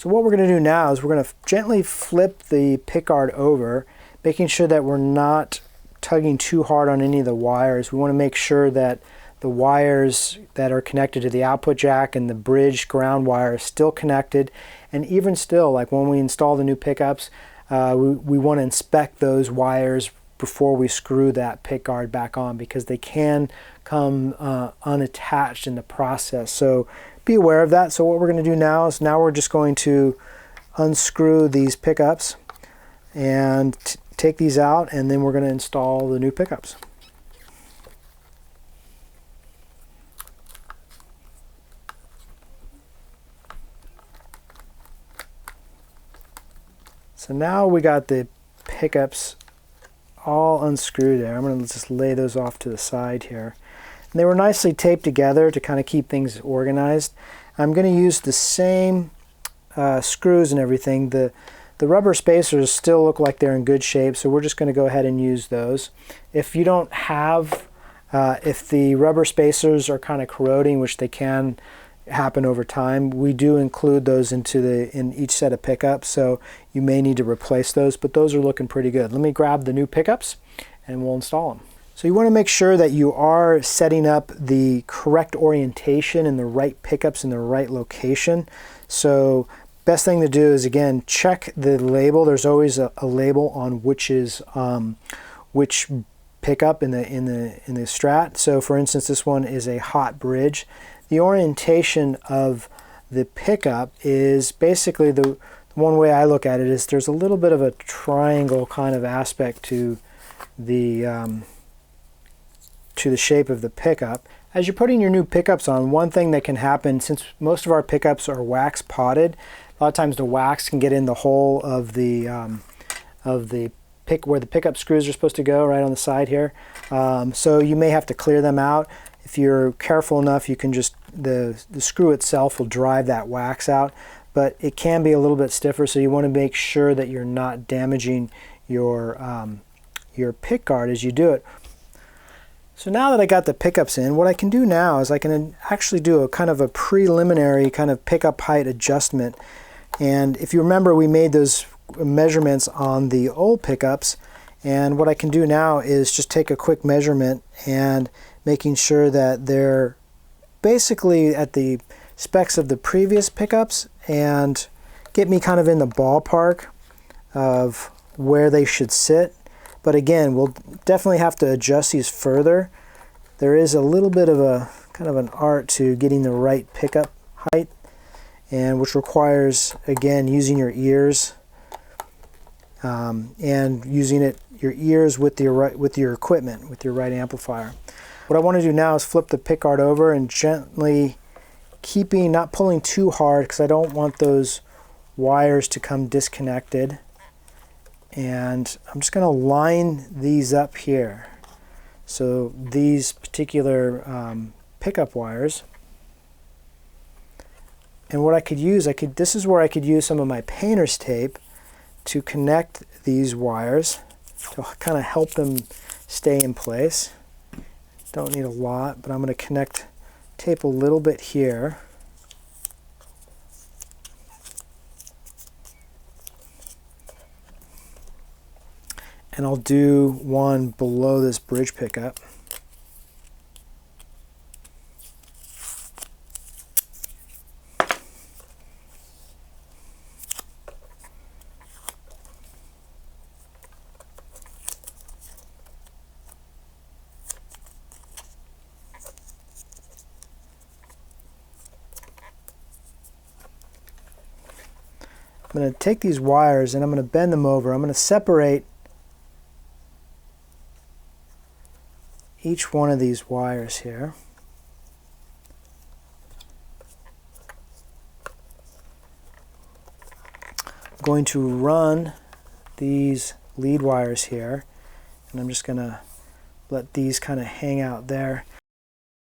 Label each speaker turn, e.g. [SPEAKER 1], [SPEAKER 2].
[SPEAKER 1] So what we're going to do now is we're going to gently flip the pickguard over, making sure that we're not tugging too hard on any of the wires. We want to make sure that the wires that are connected to the output jack and the bridge ground wire are still connected. And even still, like when we install the new pickups, we want to inspect those wires before we screw that pickguard back on, because they can come unattached in the process. So be aware of that. So what we're going to do now is we're just going to unscrew these pickups and take these out, and then we're going to install the new pickups. So now we got the pickups all unscrewed there. I'm going to just lay those off to the side here. And they were nicely taped together to kind of keep things organized. I'm going to use the same screws and everything. The rubber spacers still look like they're in good shape, so we're just going to go ahead and use those. If you don't have, if the rubber spacers are kind of corroding, which they can happen over time, we do include those in each set of pickups, so you may need to replace those, but those are looking pretty good. Let me grab the new pickups and we'll install them. So you want to make sure that you are setting up the correct orientation and the right pickups in the right location. So best thing to do is, again, check the label. There's always a label on which pickup in the Strat. So for instance, this one is a hot bridge. The orientation of the pickup is basically the one way I look at it is there's a little bit of a triangle kind of aspect to the shape of the pickup. As you're putting your new pickups on, one thing that can happen, since most of our pickups are wax potted, a lot of times the wax can get in the hole of the where the pickup screws are supposed to go, right on the side here. So you may have to clear them out. If you're careful enough, you can just, the screw itself will drive that wax out, but it can be a little bit stiffer, so you want to make sure that you're not damaging your pickguard as you do it. So now that I got the pickups in, what I can do now is I can actually do a kind of a preliminary kind of pickup height adjustment. And if you remember, we made those measurements on the old pickups, and what I can do now is just take a quick measurement and making sure that they're basically at the specs of the previous pickups and get me kind of in the ballpark of where they should sit. But again, we'll definitely have to adjust these further. There is a little bit of a kind of an art to getting the right pickup height, and which requires, again, using your ears and using your ears with your equipment, with your right amplifier. What I want to do now is flip the pickguard over and gently not pulling too hard, because I don't want those wires to come disconnected. And I'm just going to line these up here. So these particular pickup wires. And what I could use, this is where I could use some of my painter's tape to connect these wires to kind of help them stay in place. Don't need a lot, but I'm going to tape a little bit here. And I'll do one below this bridge pickup. I'm going to take these wires and I'm going to bend them over. I'm going to separate each one of these wires here. I'm going to run these lead wires here, and I'm just going to let these kind of hang out there.